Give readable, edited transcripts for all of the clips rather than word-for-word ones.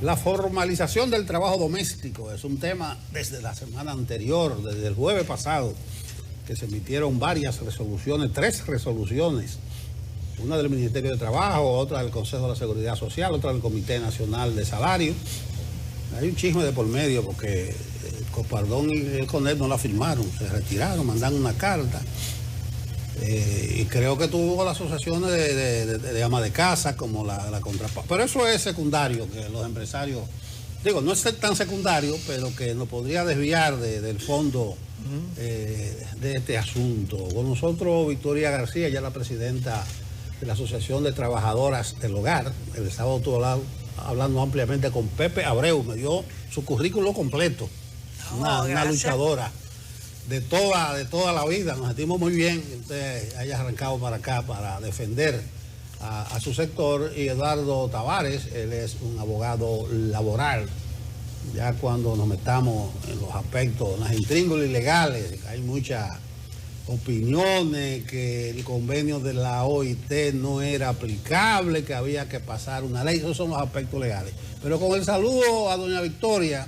La formalización del trabajo doméstico es un tema desde la semana anterior, desde el jueves pasado, que se emitieron varias resoluciones, 3 resoluciones, una del Ministerio de Trabajo, otra del Consejo de la Seguridad Social, otra del Comité Nacional de Salario. Hay un chisme de por medio porque Copardón y el CONED no la firmaron, se retiraron, mandaron una carta. Y creo que tuvo las asociaciones de ama de casa como la contraparte. Pero eso es secundario, que los empresarios, digo, no es tan secundario, pero que nos podría desviar del fondo de este asunto. Con nosotros, Victoria García, ya la presidenta de la Asociación de Trabajadoras del Hogar. El sábado estuve hablando ampliamente con Pepe Abreu, me dio su currículo completo. Una luchadora de toda la vida. Nos sentimos muy bien que usted haya arrancado para acá para defender a su sector. Y Eduardo Tavares, él es un abogado laboral. Ya cuando nos metamos en los aspectos, en las intríngulis legales, hay muchas opiniones, que el convenio de la OIT no era aplicable, que había que pasar una ley. Esos son los aspectos legales. Pero con el saludo a doña Victoria,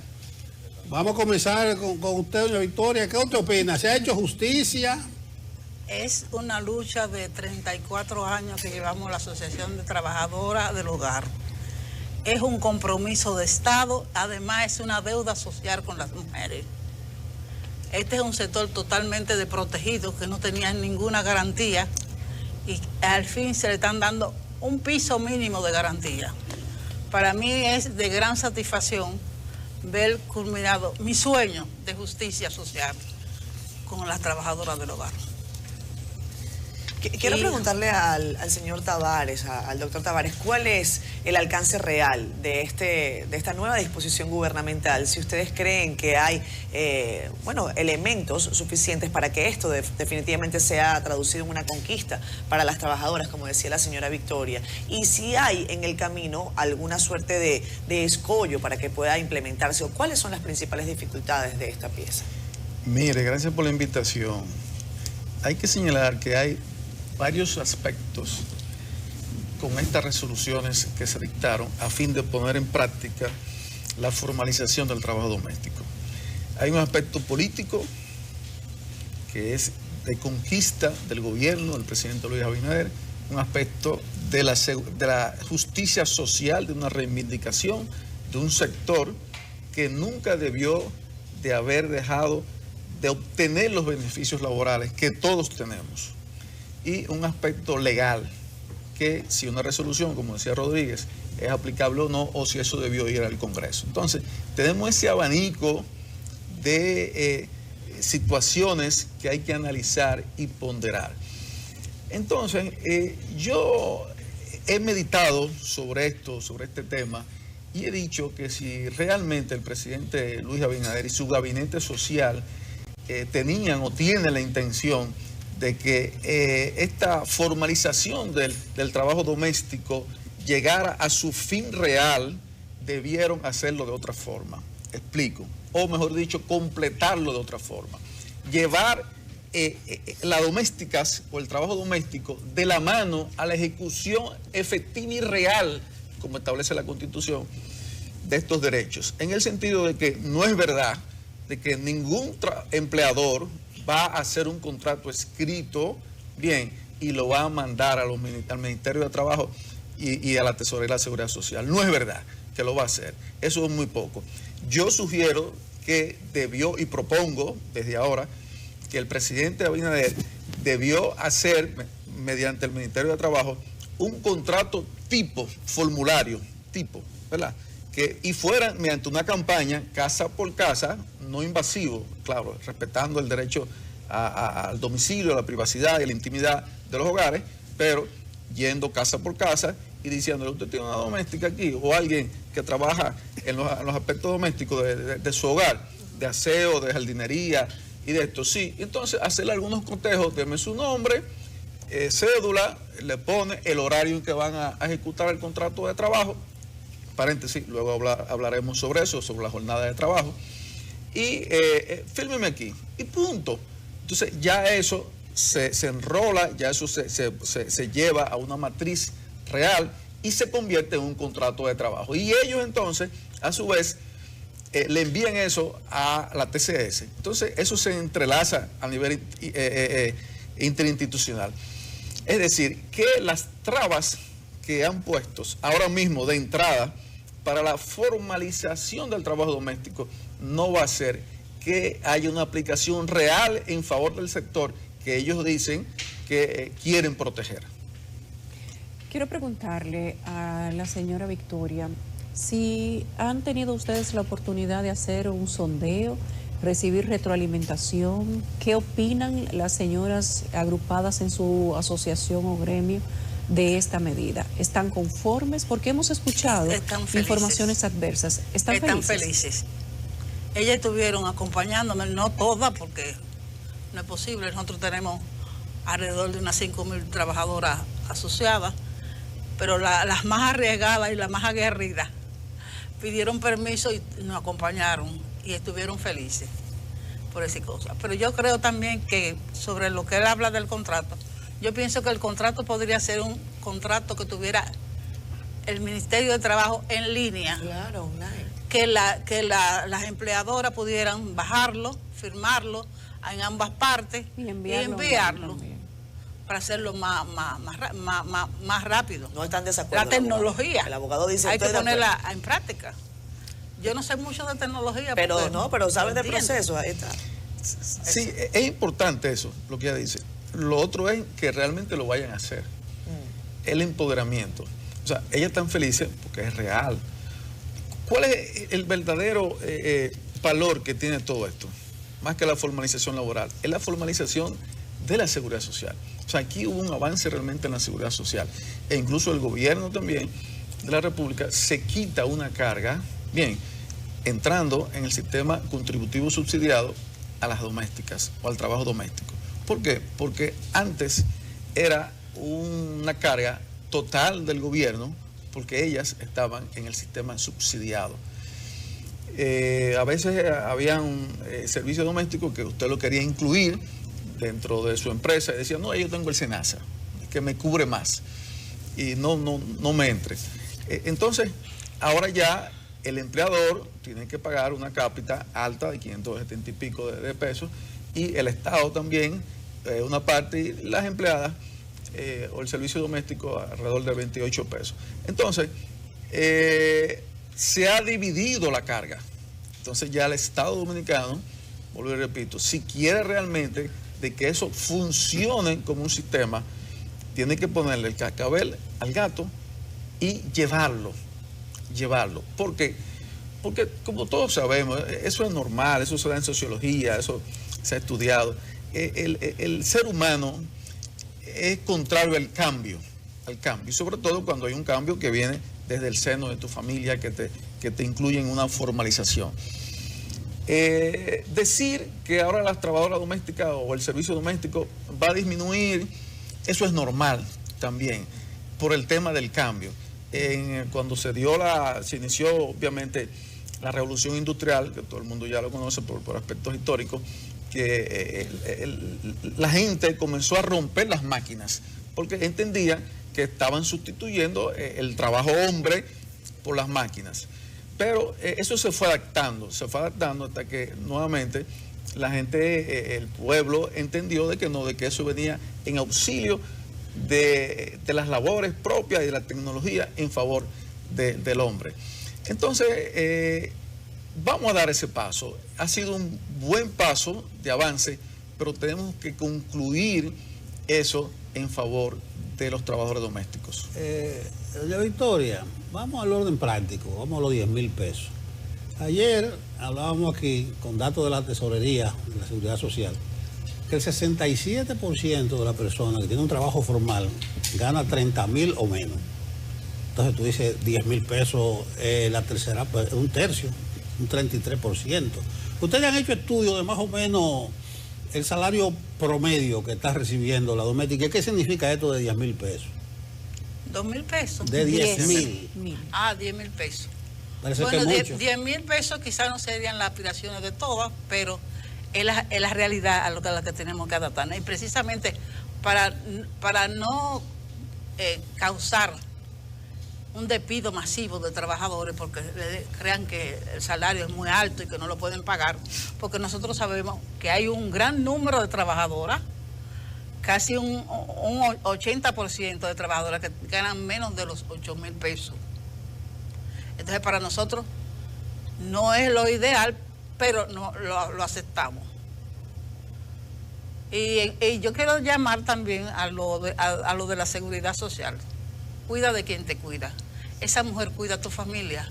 vamos a comenzar con usted, doña Victoria. ¿Qué usted opina? ¿Se ha hecho justicia? Es una lucha de 34 años que llevamos la Asociación de Trabajadoras del Hogar. Es un compromiso de Estado, además es una deuda social con las mujeres. Este es un sector totalmente desprotegido, que no tenía ninguna garantía, y al fin se le están dando un piso mínimo de garantía. Para mí es de gran satisfacción ver culminado mi sueño de justicia social con las trabajadoras del hogar. Quiero preguntarle al señor Tavares, al doctor Tavares, ¿cuál es el alcance real de esta nueva disposición gubernamental? Si ustedes creen que hay elementos suficientes para que esto definitivamente sea traducido en una conquista para las trabajadoras, como decía la señora Victoria, y si hay en el camino alguna suerte de escollo para que pueda implementarse, o cuáles son las principales dificultades de esta pieza. Mire, gracias por la invitación. Hay que señalar que hay varios aspectos con estas resoluciones que se dictaron a fin de poner en práctica la formalización del trabajo doméstico. Hay un aspecto político que es de conquista del gobierno del presidente Luis Abinader, un aspecto de la justicia social, de una reivindicación de un sector que nunca debió de haber dejado de obtener los beneficios laborales que todos tenemos. Y un aspecto legal, que si una resolución, como decía Rodríguez, es aplicable o no, o si eso debió ir al Congreso. Entonces, tenemos ese abanico de situaciones que hay que analizar y ponderar. Entonces, yo he meditado sobre este tema, y he dicho que si realmente el presidente Luis Abinader y su gabinete social tenían o tienen la intención de que esta formalización del trabajo doméstico llegara a su fin real, debieron hacerlo de otra forma. Explico. O mejor dicho, completarlo de otra forma. Llevar las domésticas o el trabajo doméstico de la mano a la ejecución efectiva y real, como establece la Constitución, de estos derechos. En el sentido de que no es verdad de que ningún empleador va a hacer un contrato escrito, bien, y lo va a mandar al Ministerio de Trabajo y a la Tesorería de la Seguridad Social. No es verdad que lo va a hacer. Eso es muy poco. Yo sugiero que debió, y propongo desde ahora, que el presidente Abinader debió hacer, mediante el Ministerio de Trabajo, un contrato tipo, formulario, tipo, ¿verdad? Y fuera mediante una campaña, casa por casa, no invasivo, claro, respetando el derecho al domicilio, a la privacidad y a la intimidad de los hogares, pero yendo casa por casa y diciéndole, usted tiene una doméstica aquí, o alguien que trabaja en los aspectos domésticos de su hogar, de aseo, de jardinería y de esto, sí. Entonces, hacerle algunos cotejos, deme su nombre, cédula, le pone el horario en que van a ejecutar el contrato de trabajo, paréntesis, luego hablaremos sobre eso, sobre la jornada de trabajo, y fírmeme aquí, y punto. Entonces ya eso se enrola, ya eso se lleva a una matriz real y se convierte en un contrato de trabajo. Y ellos entonces, a su vez, le envían eso a la TCS. Entonces, eso se entrelaza a nivel interinstitucional. Es decir, que las trabas que han puesto ahora mismo de entrada para la formalización del trabajo doméstico no va a ser que haya una aplicación real en favor del sector que ellos dicen que quieren proteger. Quiero preguntarle a la señora Victoria si han tenido ustedes la oportunidad de hacer un sondeo, recibir retroalimentación. ¿Qué opinan las señoras agrupadas en su asociación o gremio de esta medida? ¿Están conformes? Porque hemos escuchado informaciones adversas. ¿Están felices? Ellas estuvieron acompañándome, no todas, porque no es posible. Nosotros tenemos alrededor de unas 5.000 trabajadoras asociadas, pero las más arriesgadas y las más aguerridas pidieron permiso y nos acompañaron y estuvieron felices por esa cosa. Pero yo creo también que sobre lo que él habla del contrato, yo pienso que el contrato podría ser un contrato que tuviera el Ministerio de Trabajo en línea. Claro, online. Que las empleadoras pudieran bajarlo, firmarlo en ambas partes y enviarlo para hacerlo más rápido. No están de acuerdo. La tecnología. El abogado dice hay que ponerla en práctica. Yo no sé mucho de tecnología. Pero saben del proceso, ahí está. Sí, es importante eso, lo que ella dice. Lo otro es que realmente lo vayan a hacer. El empoderamiento. O sea, ellas están felices porque es real. ¿Cuál es el verdadero valor que tiene todo esto? Más que la formalización laboral, es la formalización de la seguridad social. O sea, aquí hubo un avance realmente en la seguridad social. E incluso el gobierno también de la República se quita una carga, bien, entrando en el sistema contributivo subsidiado a las domésticas o al trabajo doméstico. ¿Por qué? Porque antes era una carga total del gobierno porque ellas estaban en el sistema subsidiado. A veces había un servicio doméstico que usted lo quería incluir dentro de su empresa y decía, no, yo tengo el SENASA, que me cubre más y no me entre. Entonces, ahora ya el empleador tiene que pagar una cápita alta de 570 y pico de pesos y el Estado también, una parte, y las empleadas o el servicio doméstico alrededor de 28 pesos. Entonces, se ha dividido la carga. Entonces ya el Estado Dominicano, vuelvo y repito, si quiere realmente de que eso funcione como un sistema, tiene que ponerle el cascabel al gato y llevarlo. ¿Por qué? Porque como todos sabemos, eso es normal, eso se da en sociología, eso se ha estudiado. El ser humano es contrario al cambio, y sobre todo cuando hay un cambio que viene desde el seno de tu familia, que te incluye en una formalización. Decir que ahora las trabajadoras domésticas o el servicio doméstico va a disminuir, eso es normal también, por el tema del cambio. Cuando se inició obviamente la revolución industrial, que todo el mundo ya lo conoce por aspectos históricos, que la gente comenzó a romper las máquinas, porque entendía que estaban sustituyendo el trabajo hombre por las máquinas. Pero eso se fue adaptando hasta que nuevamente la gente, el pueblo, entendió de que eso venía en auxilio de las labores propias y de la tecnología en favor del hombre. Entonces, vamos a dar ese paso. Ha sido un buen paso de avance, pero tenemos que concluir eso en favor de los trabajadores domésticos. Doña Victoria, vamos al orden práctico, vamos a los 10.000 pesos. Ayer hablábamos aquí con datos de la tesorería de la Seguridad Social, que el 67% de la persona que tiene un trabajo formal gana 30.000 o menos. Entonces tú dices 10.000 pesos, la tercera, pues, un tercio, un 33%. Ustedes han hecho estudios de más o menos el salario promedio que está recibiendo la doméstica. ¿Qué significa esto de 10.000 pesos? 2.000 pesos. De 10.000. Ah, 10.000 pesos. Parece bueno, que mucho. 10.000 pesos quizás no serían las aspiraciones de todas, pero es la realidad a la que tenemos que adaptarnos. Y precisamente para no causar un despido masivo de trabajadores porque crean que el salario es muy alto y que no lo pueden pagar, porque nosotros sabemos que hay un gran número de trabajadoras, casi un 80% de trabajadoras que ganan menos de los 8,000 pesos. Entonces para nosotros no es lo ideal, pero no lo aceptamos. Y yo quiero llamar también a lo de la seguridad social. Cuida de quien te cuida. Esa mujer cuida a tu familia.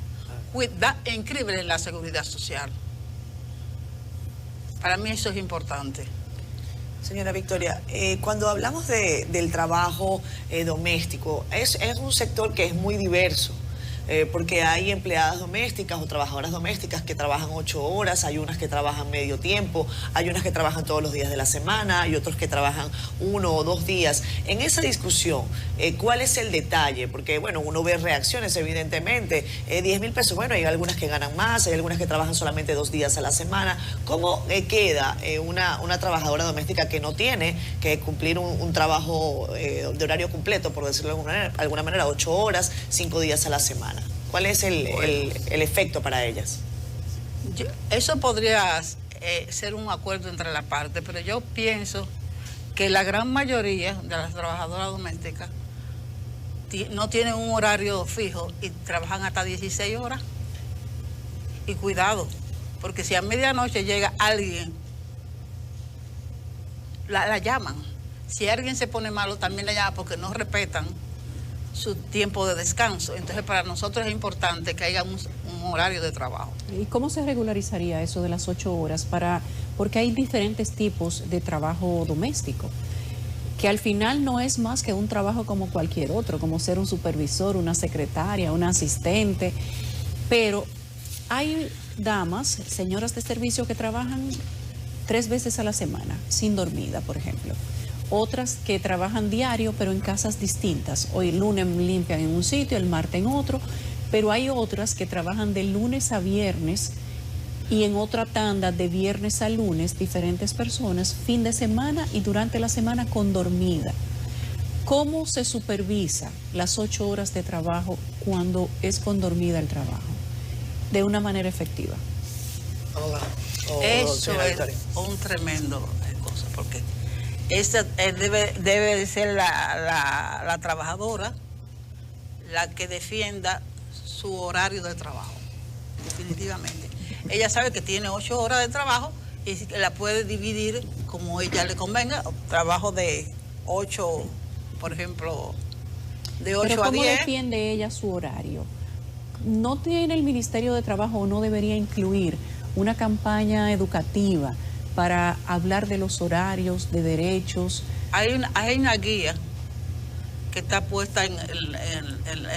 Inscríbele en la seguridad social. Para mí eso es importante. Señora Victoria, cuando hablamos del trabajo doméstico, es un sector que es muy diverso. Porque hay empleadas domésticas o trabajadoras domésticas que trabajan 8 horas, hay unas que trabajan medio tiempo, hay unas que trabajan todos los días de la semana, hay otros que trabajan 1 o 2 días. En esa discusión, ¿cuál es el detalle? Porque, bueno, uno ve reacciones, evidentemente. 10,000 pesos, bueno, hay algunas que ganan más, hay algunas que trabajan solamente 2 días a la semana. ¿Cómo queda una trabajadora doméstica que no tiene que cumplir un trabajo de horario completo, por decirlo de alguna manera, 8 horas, 5 días a la semana? ¿Cuál es el efecto para ellas? Eso podría ser un acuerdo entre las partes, pero yo pienso que la gran mayoría de las trabajadoras domésticas no tienen un horario fijo y trabajan hasta 16 horas. Y cuidado, porque si a medianoche llega alguien, la llaman. Si alguien se pone malo, también la llaman porque no respetan su tiempo de descanso. Entonces para nosotros es importante que haya un horario de trabajo. ¿Y cómo se regularizaría eso de las 8 horas? Porque hay diferentes tipos de trabajo doméstico, que al final no es más que un trabajo como cualquier otro, como ser un supervisor, una secretaria, una asistente, pero hay damas, señoras de servicio que trabajan 3 veces a la semana, sin dormida, por ejemplo. Otras que trabajan diario, pero en casas distintas. Hoy el lunes limpian en un sitio, el martes en otro, pero hay otras que trabajan de lunes a viernes y en otra tanda de viernes a lunes, diferentes personas, fin de semana y durante la semana con dormida. ¿Cómo se supervisa las 8 horas de trabajo cuando es con dormida el trabajo? De una manera efectiva. Eso es un tremendo cosa, porque esa debe de ser la trabajadora la que defienda su horario de trabajo, definitivamente. Ella sabe que tiene 8 horas de trabajo y la puede dividir como ella le convenga. Trabajo de 8, por ejemplo, de 8 Pero a ¿cómo 10. defiende ella su horario? ¿No tiene el Ministerio de Trabajo o no debería incluir una campaña educativa para hablar de los horarios, de derechos? Hay una guía que está puesta en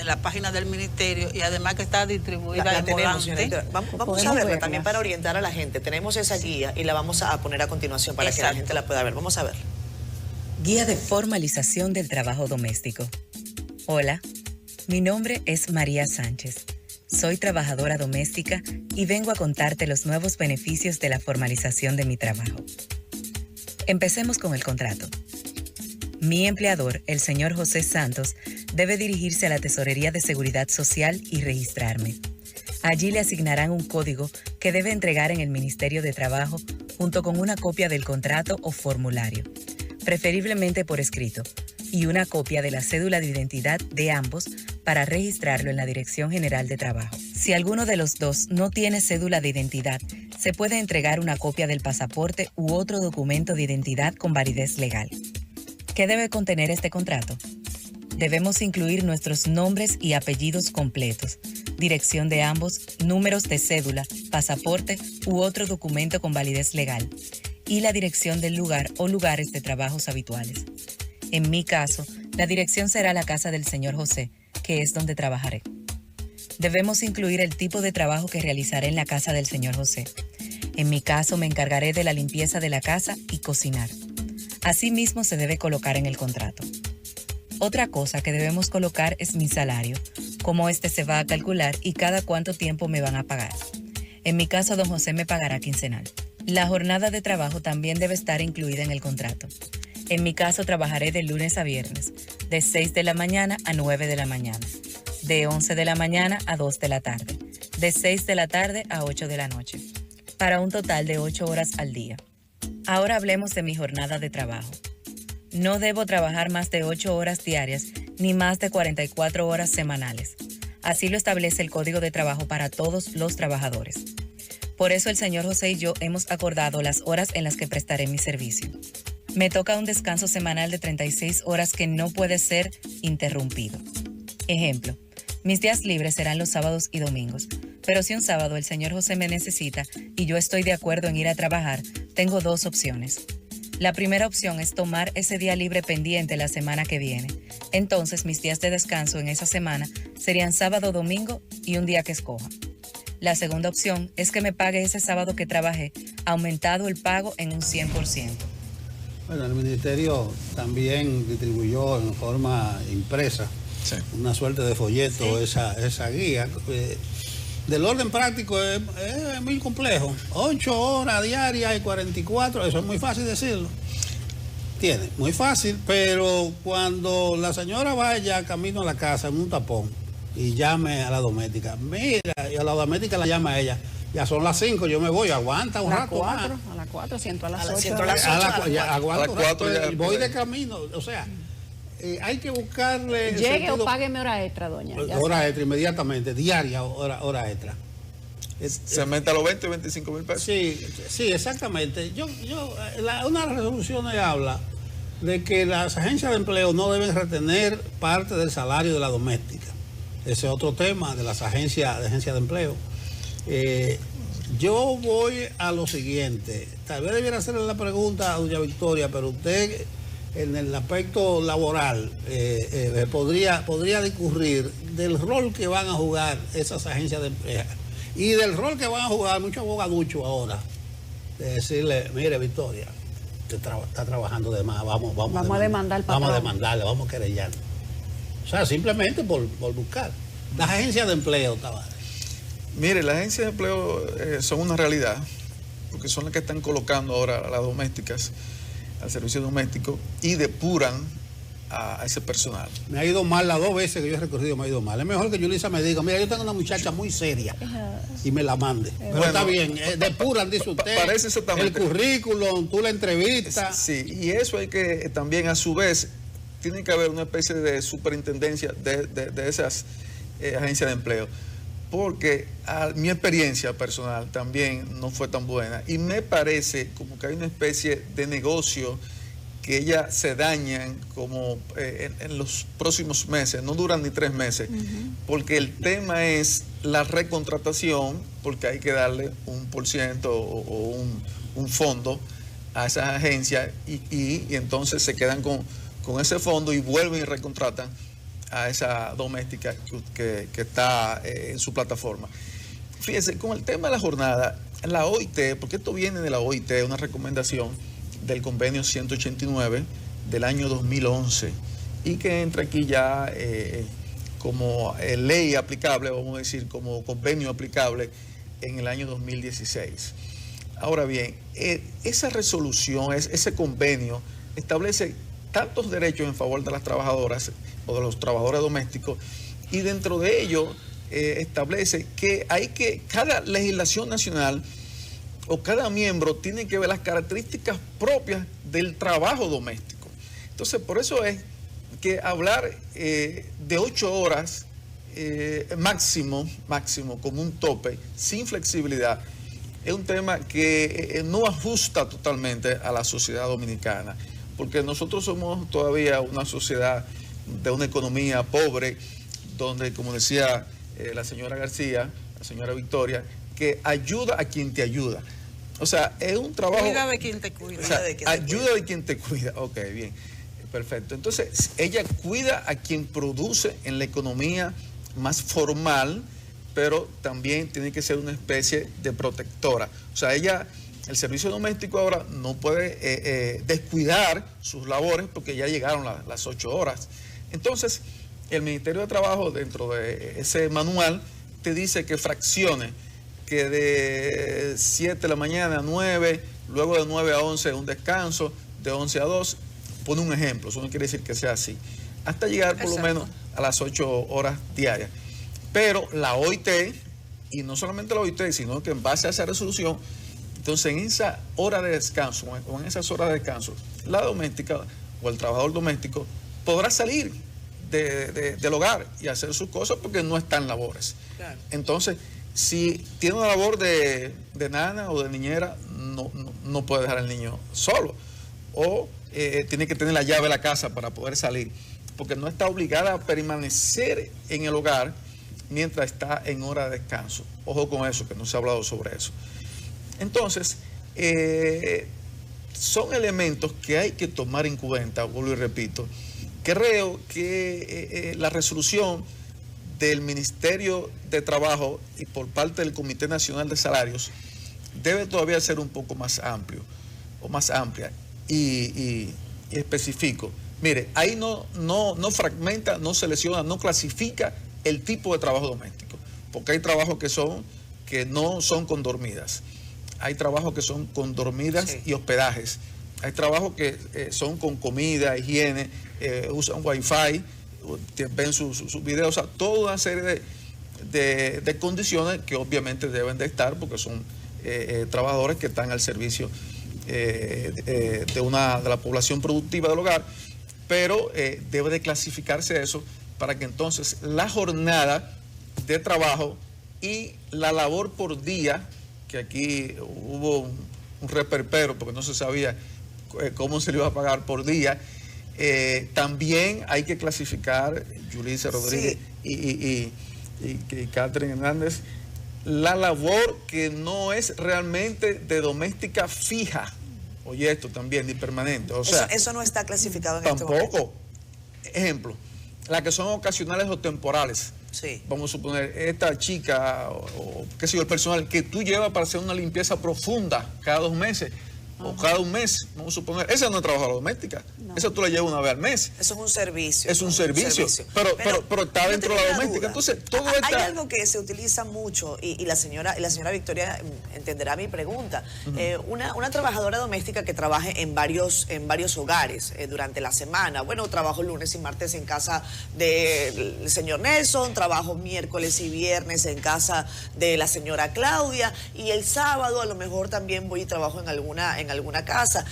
la página del ministerio y además que está distribuida La en tenemos, volante. señorita. Vamos a verla también para orientar a la gente. Tenemos esa guía y la vamos a poner a continuación para que la gente la pueda ver. Vamos a ver. Guía de formalización del trabajo doméstico. Hola, mi nombre es María Sánchez. Soy trabajadora doméstica y vengo a contarte los nuevos beneficios de la formalización de mi trabajo. Empecemos con el contrato. Mi empleador, el señor José Santos, debe dirigirse a la Tesorería de Seguridad Social y registrarme. Allí le asignarán un código que debe entregar en el Ministerio de Trabajo junto con una copia del contrato o formulario, preferiblemente por escrito, y una copia de la cédula de identidad de ambos para registrarlo en la Dirección General de Trabajo. Si alguno de los dos no tiene cédula de identidad, se puede entregar una copia del pasaporte u otro documento de identidad con validez legal. ¿Qué debe contener este contrato? Debemos incluir nuestros nombres y apellidos completos, dirección de ambos, números de cédula, pasaporte u otro documento con validez legal, y la dirección del lugar o lugares de trabajos habituales. En mi caso, la dirección será la casa del señor José, que es donde trabajaré. Debemos incluir el tipo de trabajo que realizaré en la casa del señor José. En mi caso, me encargaré de la limpieza de la casa y cocinar. Asimismo, se debe colocar en el contrato. Otra cosa que debemos colocar es mi salario, cómo este se va a calcular y cada cuánto tiempo me van a pagar. En mi caso, don José me pagará quincenal. La jornada de trabajo también debe estar incluida en el contrato. En mi caso, trabajaré de lunes a viernes, de 6 de la mañana a 9 de la mañana. de 11 de la mañana a 2 de la tarde, de 6 de la tarde a 8 de la noche, para un total de 8 horas al día. Ahora hablemos de mi jornada de trabajo. No debo trabajar más de 8 horas diarias ni más de 44 horas semanales. Así lo establece el Código de Trabajo para todos los trabajadores. Por eso el señor José y yo hemos acordado las horas en las que prestaré mi servicio. Me toca un descanso semanal de 36 horas que no puede ser interrumpido. Ejemplo, mis días libres serán los sábados y domingos, pero si un sábado el señor José me necesita y yo estoy de acuerdo en ir a trabajar, tengo 2 opciones. La primera opción es tomar ese día libre pendiente la semana que viene. Entonces mis días de descanso en esa semana serían sábado, domingo y un día que escoja. La segunda opción es que me pague ese sábado que trabajé, aumentado el pago en un 100%. Bueno, el Ministerio también distribuyó en forma impresa una suerte de folleto, esa guía. Del orden práctico es muy complejo. 8 horas diarias y 44, eso es muy fácil decirlo. Tiene, muy fácil, pero cuando la señora vaya camino a la casa en un tapón y llame a la doméstica, mira, y a la doméstica la llama a ella, ya son las 5, yo me voy, aguanta un rato más. A las 4, siento a las 8. Aguanta un rato, voy de camino, o sea, hay que buscarle... Llegue o págueme hora extra, doña. Hora extra, inmediatamente, diaria, hora extra. Se mete a los 20 o 25 mil pesos. Sí, exactamente. Una de las resoluciones habla de que las agencias de empleo no deben retener parte del salario de la doméstica. Ese es otro tema de las agencias de empleo. Yo voy a lo siguiente. Tal vez debiera hacerle la pregunta a doña Victoria, pero usted en el aspecto laboral podría discurrir del rol que van a jugar esas agencias de empleo y del rol que van a jugar muchos abogaduchos ahora. De decirle, mire Victoria, usted está trabajando de más, vamos a demandar al patrón. Vamos a demandarle, vamos a querellarle. O sea, simplemente por buscar. Las agencias de empleo, Tavares. Mire, las agencias de empleo son una realidad, porque son las que están colocando ahora a las domésticas, al servicio doméstico, y depuran a ese personal. Me ha ido mal las 2 veces que yo he recorrido, me ha ido mal. Es mejor que Yulisa me diga, mira, yo tengo una muchacha muy seria y me la mande. Pero bueno, está bien, depuran, dice usted. Parece exactamente. El currículum, tú la entrevistas. Sí, y eso hay que también, a su vez, tiene que haber una especie de superintendencia de esas agencias de empleo. Porque mi experiencia personal también no fue tan buena. Y me parece como que hay una especie de negocio que ellas se dañan como en los próximos meses, no duran ni 3 meses, porque el tema es la recontratación, porque hay que darle un % o un fondo a esas agencias y entonces se quedan con ese fondo y vuelven y recontratan a esa doméstica que está en su plataforma. Fíjense, con el tema de la jornada, la OIT, porque esto viene de la OIT, una recomendación del convenio 189 del año 2011 y que entra aquí ya como ley aplicable, vamos a decir, como convenio aplicable en el año 2016. Ahora bien, esa resolución, ese convenio establece tantos derechos en favor de las trabajadoras o de los trabajadores domésticos y dentro de ello establece que cada legislación nacional o cada miembro tiene que ver las características propias del trabajo doméstico. Entonces, por eso es que hablar de 8 horas máximo como un tope, sin flexibilidad, es un tema que no ajusta totalmente a la sociedad dominicana, porque nosotros somos todavía una sociedad de una economía pobre, donde, como decía la señora García, la señora Victoria, que ayuda a quien te ayuda. O sea, es un trabajo... Cuida de quien te cuida. O sea, ayuda de quien te cuida. Ok, bien, perfecto. Entonces, ella cuida a quien produce en la economía más formal, pero también tiene que ser una especie de protectora. O sea, el servicio doméstico ahora no puede descuidar sus labores porque ya llegaron las 8 horas. Entonces, el Ministerio de Trabajo, dentro de ese manual, te dice que fraccione, que de 7 de la mañana a 9, luego de 9 a 11 un descanso, de 11 a 2, pone un ejemplo, eso no quiere decir que sea así. Hasta llegar por lo menos a las 8 horas diarias. Pero la OIT, y no solamente la OIT, sino que en base a esa resolución, entonces en esa hora de descanso, o en esas horas de descanso, la doméstica o el trabajador doméstico podrá salir del hogar y hacer sus cosas porque no está en labores. Claro. Entonces, si tiene una labor de nana o de niñera, no puede dejar al niño solo. O tiene que tener la llave de la casa para poder salir, porque no está obligada a permanecer en el hogar mientras está en hora de descanso. Ojo con eso, que no se ha hablado sobre eso. Entonces, son elementos que hay que tomar en cuenta, vuelvo y repito. Creo que la resolución del Ministerio de Trabajo y por parte del Comité Nacional de Salarios debe todavía ser un poco más amplio o más amplia y especifico. Mire, ahí no fragmenta, no selecciona, no clasifica el tipo de trabajo doméstico, porque hay trabajos que no son con dormidas, hay trabajos que son con dormidas sí, y hospedajes, hay trabajos que son con comida, higiene, usan wifi, ven sus videos, o sea, toda una serie de condiciones que obviamente deben de estar porque son trabajadores que están al servicio de la población productiva del hogar, pero debe de clasificarse eso para que entonces la jornada de trabajo y la labor por día, que aquí hubo un reperpero porque no se sabía cómo se le iba a pagar por día, también hay que clasificar, Yulisa Rodríguez sí, y Catherine Hernández, la labor que no es realmente de doméstica fija, oye esto también, ni permanente. O sea, eso no está clasificado en tampoco. este momento. Ejemplo, las que son ocasionales o temporales. Sí. Vamos a suponer, esta chica o qué sé yo, el personal que tú llevas para hacer una limpieza profunda cada 2 meses o cada un mes, vamos a suponer, esa no es trabajadora doméstica, esa tú la llevas una vez al mes. Eso es un servicio. Es un servicio, pero está dentro de la doméstica. Entonces, todo Hay está... algo que se utiliza mucho y la señora Victoria entenderá mi pregunta. Una trabajadora doméstica que trabaje en varios hogares durante la semana. Bueno, trabajo lunes y martes en casa del señor Nelson, trabajo miércoles y viernes en casa de la señora Claudia y el sábado a lo mejor también voy y trabajo en alguna casa.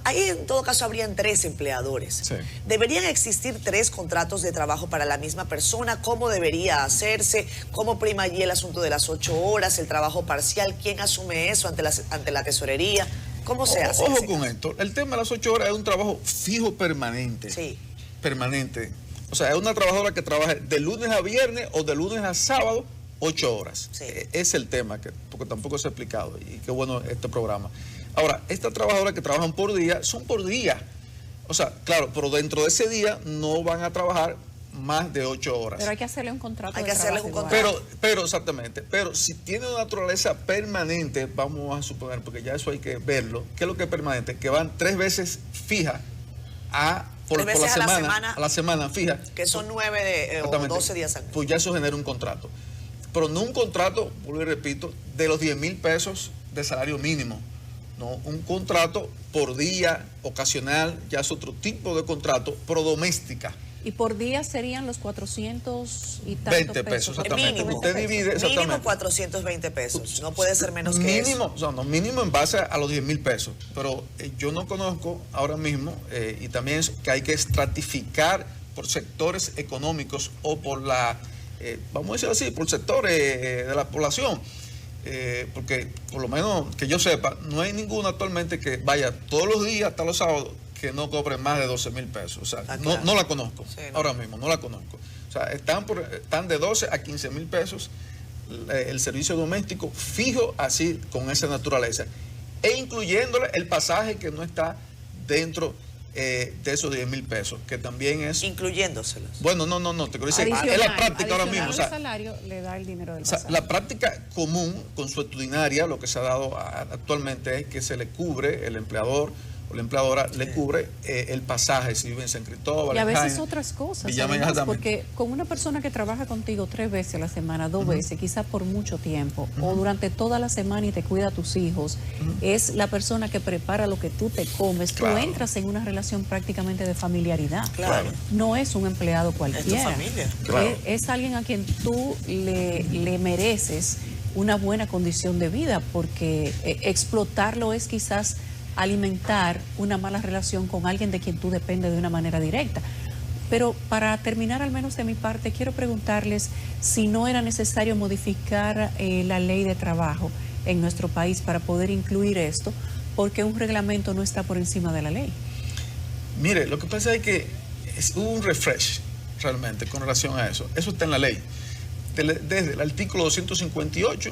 Ahí en todo caso habrían 3 empleadores. Sí. ¿Deberían existir 3 contratos de trabajo para la misma persona? ¿Cómo debería hacerse? ¿Cómo prima allí el asunto de las 8 horas, el trabajo parcial? ¿Quién asume eso ante la tesorería? ¿Cómo se hace? Ojo con esto, el tema de las 8 horas es un trabajo fijo permanente. Sí. Permanente. O sea, es una trabajadora que trabaja de lunes a viernes o de lunes a sábado 8 horas. Sí. Es el tema, porque tampoco se ha explicado y qué bueno este programa. Ahora, estas trabajadoras que trabajan por día, son por día. O sea, claro, pero dentro de ese día no van a trabajar más de 8 horas. Pero hay que hacerle un contrato. Hay de que hacerle trabajo un igual. contrato. Pero exactamente, pero si tiene una naturaleza permanente, vamos a suponer, porque ya eso hay que verlo, ¿qué es lo que es permanente? Que van 3 veces fija por la semana fija. Que son 9 o 12 días al mes. Pues ya eso genera un contrato. Pero no un contrato, vuelvo y repito, de los 10,000 pesos de salario mínimo. No, un contrato por día, ocasional, ya es otro tipo de contrato, pro doméstica. Y por día serían los 400 y tantos 20 pesos, exactamente. Mínimo. Usted divide, exactamente. Mínimo 420 pesos. No puede ser menos que eso. O sea, no, mínimo en base a los 10,000 pesos. Pero yo no conozco ahora mismo, y también es que hay que estratificar por sectores económicos o por vamos a decir así, por sectores de la población. Porque por lo menos que yo sepa, no hay ninguno actualmente que vaya todos los días hasta los sábados que no cobre más de 12,000 pesos. O sea, claro. no la conozco, sí, no. Ahora mismo, no la conozco. O sea, están de 12 a 15,000 pesos el servicio doméstico fijo así, con esa naturaleza. E incluyéndole el pasaje que no está dentro de esos 10,000 pesos, que también es... Incluyéndoselos. Bueno, no, te quiero decir, es la práctica ahora mismo. O sea, el salario le da el dinero del o sea, pasaje. la práctica común, consuetudinaria, lo que se ha dado actualmente es que se le cubre el empleador o la empleadora le cubre el pasaje si vive en San Cristóbal. Y a veces Jaina, otras cosas, Villamella además, también. porque con una persona que trabaja contigo 3 veces a la semana, 2 veces, quizás por mucho tiempo, o durante toda la semana y te cuida a tus hijos, es la persona que prepara lo que tú te comes, Claro. tú entras en una relación prácticamente de familiaridad. Claro. No es un empleado Es cualquiera. tu familia. Claro. Es alguien a quien tú le mereces una buena condición de vida, porque explotarlo es quizás alimentar una mala relación con alguien de quien tú dependes de una manera directa. Pero para terminar, al menos de mi parte, quiero preguntarles si no era necesario modificar la ley de trabajo en nuestro país para poder incluir esto, porque un reglamento no está por encima de la ley. Mire, lo que pasa es que hubo un refresh realmente con relación a eso. Eso está en la ley. Desde el artículo 258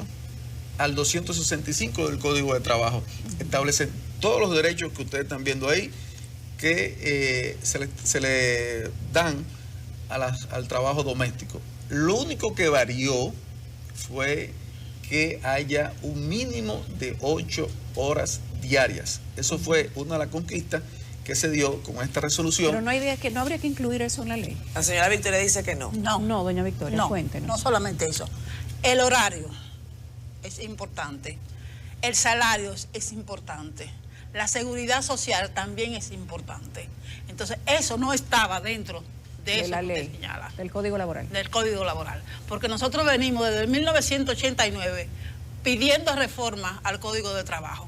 al 265 del Código de Trabajo establecen todos los derechos que ustedes están viendo ahí que se le dan al trabajo doméstico. Lo único que varió fue que haya un mínimo de 8 horas diarias. Eso fue una de las conquistas que se dio con esta resolución. Pero no habría que incluir eso en la ley. La señora Victoria dice que no. No, doña Victoria, No, cuéntenos. no solamente eso. El horario es importante. El salario es importante. La seguridad social también es importante. Entonces, eso no estaba dentro de eso la que ley, usted señala, del Código Laboral. del Código Laboral. Porque nosotros venimos desde 1989 pidiendo reforma al Código de Trabajo.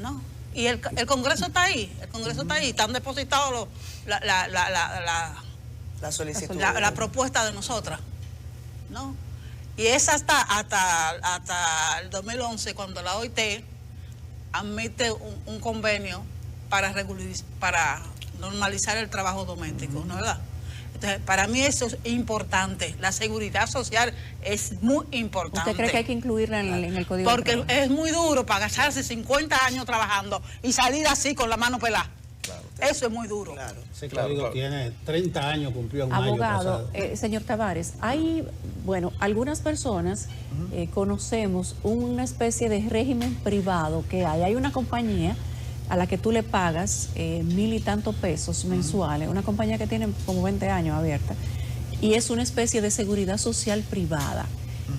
¿No? Y el Congreso está ahí. El Congreso está ahí. Están depositados La solicitud. la propuesta de nosotras, ¿no? Y es hasta el 2011 cuando la OIT admite un convenio para normalizar el trabajo doméstico, ¿no es verdad? Entonces, para mí eso es importante. La seguridad social es muy importante. ¿Usted cree que hay que incluirla en el Código Porque de Trabajo? es muy duro para gastarse 50 años trabajando y salir así con la mano pelada. Claro. Eso es muy duro. Claro. Ese Claro, código claro. tiene 30 años, cumplió en mayo Abogado, pasado. señor Tavares, algunas personas conocemos una especie de régimen privado que hay. Hay una compañía a la que tú le pagas 1,000 y tantos pesos mensuales, una compañía que tiene como 20 años abierta, y es una especie de seguridad social privada.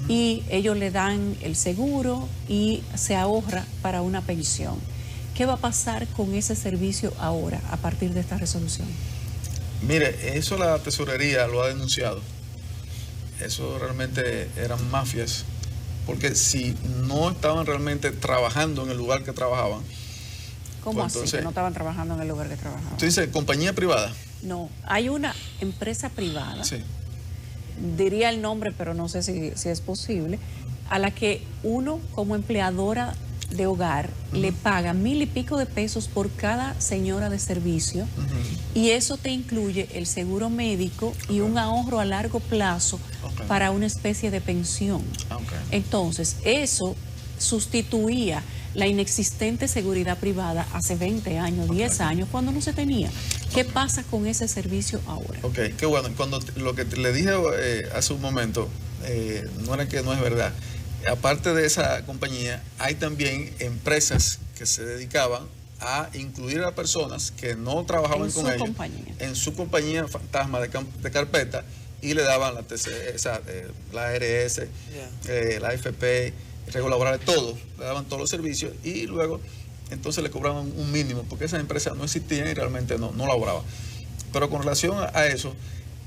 Y ellos le dan el seguro y se ahorra para una pensión. ¿Qué va a pasar con ese servicio ahora, a partir de esta resolución? Mire, eso la tesorería lo ha denunciado. Eso realmente eran mafias, porque si no estaban realmente trabajando en el lugar que trabajaban. ¿Cómo Pues así? entonces- Que no estaban trabajando en el lugar que trabajaban. Tú dices compañía privada. No, hay una empresa privada, Sí. diría el nombre, pero no sé si es posible, a la que uno como empleadora de hogar le paga 1,000 y pico de pesos por cada señora de servicio, y eso te incluye el seguro médico y un ahorro a largo plazo Ok. para una especie de pensión. Ah, ok. Entonces, eso sustituía la inexistente seguridad privada hace 20 años, 10 años, cuando no se tenía. ¿Qué pasa con ese servicio ahora? Ok, qué bueno. Cuando lo que le dije hace un momento, no era que no es verdad. Aparte de esa compañía, hay también empresas que se dedicaban a incluir a personas que no trabajaban En con su ellos compañía. en su compañía fantasma de carpeta, y le daban la la ARS, la AFP, reglas laborales, todo, le daban todos los servicios, y luego entonces le cobraban un mínimo, porque esas empresas no existían y realmente no laboraban. Pero con relación a eso,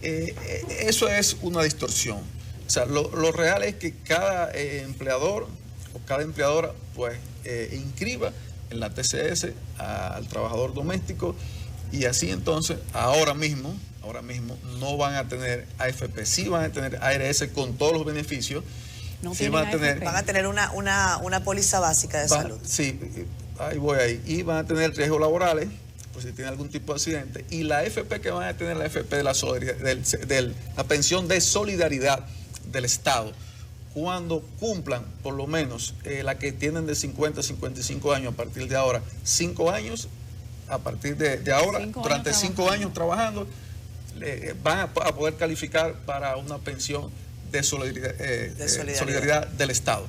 eso es una distorsión. O sea, lo real es que cada empleador o cada empleadora pues inscriba en la TCS al trabajador doméstico, y así entonces ahora mismo no van a tener AFP, sí van a tener ARS con todos los beneficios. No Sí tienen van a tener, AFP. Van a tener una póliza básica de salud. Sí, ahí voy ahí. Y van a tener riesgos laborales, pues si tienen algún tipo de accidente. Y la AFP que van a tener, la AFP de la pensión de solidaridad del Estado, cuando cumplan por lo menos la que tienen de 50 a 55 años a partir de ahora, 5 años, a partir de ahora, 5 años durante 5 trabajando. años trabajando, van a poder calificar para una pensión de solidaridad del Estado.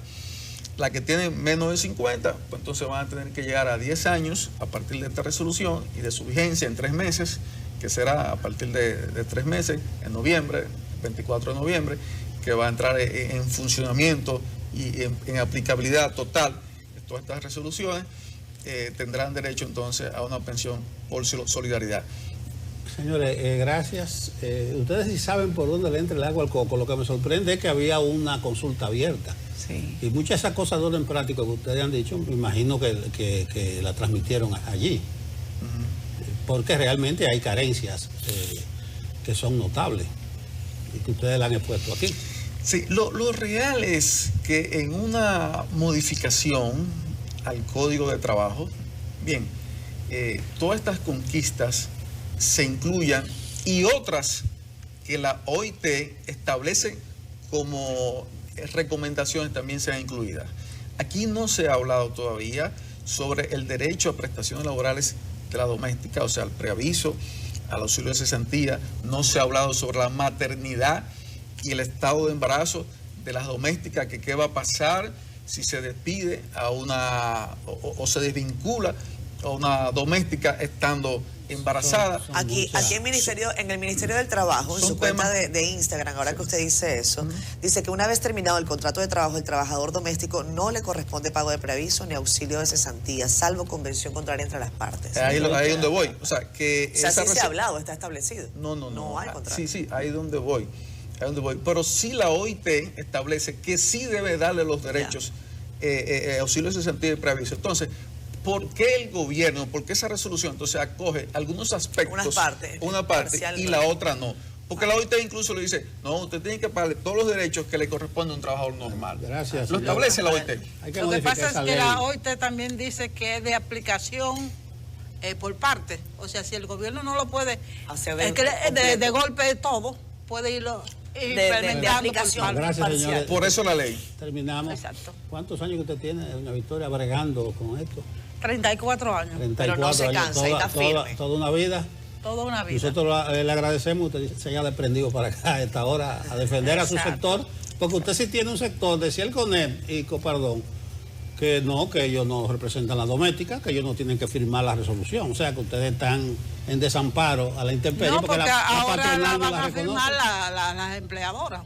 La que tiene menos de 50, pues entonces van a tener que llegar a 10 años a partir de esta resolución y de su vigencia en 3 meses, que será a partir de 3 meses, en noviembre, 24 de noviembre, que va a entrar en funcionamiento y en aplicabilidad total de todas estas resoluciones, tendrán derecho entonces a una pensión por solidaridad. Señores, gracias. Ustedes sí saben por dónde le entra el agua al coco. Lo que me sorprende es que había una consulta abierta. Sí. Y muchas de esas cosas de orden práctico que ustedes han dicho, me imagino que la transmitieron allí. Porque realmente hay carencias que son notables y que ustedes la han expuesto aquí. Sí, lo real es que en una modificación al Código de Trabajo, bien, todas estas conquistas se incluyan y otras que la OIT establece como recomendaciones también sean incluidas. Aquí no se ha hablado todavía sobre el derecho a prestaciones laborales de la doméstica, o sea, el preaviso, al auxilio de cesantía. No se ha hablado sobre la maternidad y el estado de embarazo de las domésticas, que qué va a pasar si se despide a una o se desvincula a una doméstica estando embarazada. Aquí en el Ministerio del Trabajo, en su cuenta de Instagram, ahora que usted dice eso, dice que una vez terminado el contrato de trabajo, el trabajador doméstico no le corresponde pago de preaviso ni auxilio de cesantía, salvo convención contraria entre las partes. Ahí es donde voy. O sea, que sí se ha hablado, está establecido. No hay contrato. Sí, ahí es donde voy. Pero sí la OIT establece que sí debe darle los derechos, auxilio de cesantía y preaviso. Entonces, ¿por qué el gobierno, por qué esa resolución entonces acoge algunos aspectos, una parte y la otra no? Porque la OIT incluso le dice, no, usted tiene que pagarle todos los derechos que le corresponde a un trabajador normal. Gracias. Lo establece la OIT. Lo que pasa es que la OIT también dice que es de aplicación por parte. O sea, si el gobierno no lo puede hacer de golpe todo, puede irlo de aplicación. Gracias, señores. Por eso la ley. Terminamos. Exacto. ¿Cuántos años que usted tiene, doña Victoria, bregando con esto? 34 años. 34 Pero no se años, cansa, está firme. toda una vida. Toda una vida. Nosotros le agradecemos que usted se haya desprendido para acá a esta hora a defender a su sector, porque usted sí tiene un sector de Cielconet y Copardón que ellos no representan la doméstica, que ellos no tienen que firmar la resolución. O sea, que ustedes están en desamparo a la intemperie. No, porque ahora la van a reconoce. firmar las empleadoras.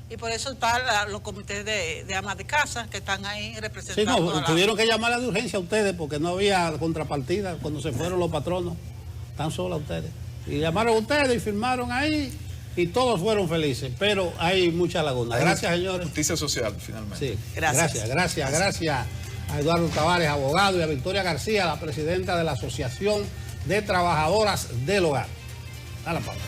Y por eso están los comités de amas de casa que están ahí representando. Sí, no, tuvieron que llamarla de urgencia a ustedes porque no había contrapartida cuando se fueron los patronos. Están solas ustedes. Y llamaron a ustedes y firmaron ahí y todos fueron felices. Pero hay mucha laguna. Gracias, señores. Justicia social, finalmente. Sí, gracias a Eduardo Tavares, abogado, y a Victoria García, la presidenta de la Asociación de Trabajadoras del Hogar. A la pausa.